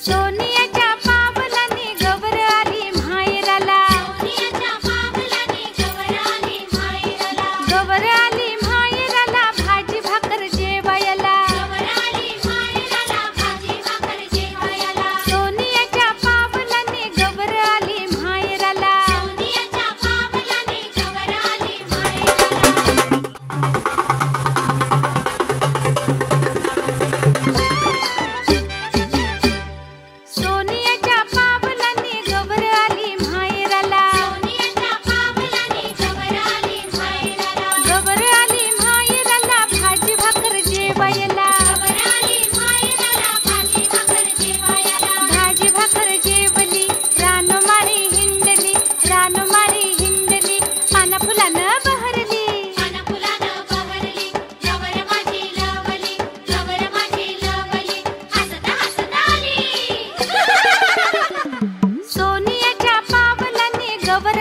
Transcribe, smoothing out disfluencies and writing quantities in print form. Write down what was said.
सोनियाच्या पावलाने गवर आली माहेराला. गवर आली माहेराला भाजी भाकर जेवायला. सोनियाच्या पावलाने गवर आली माहेराला. सोनियाच्या पावलाने गवर आली माहेराला. गवर आली माहेराला भाजी भाकर जेवायला. भाजी भाकर जेवली रानमाळी हिंडली. रानमाळी हिंडली पाना फुलानं बहरली. सोनियाच्या पावलाने गवर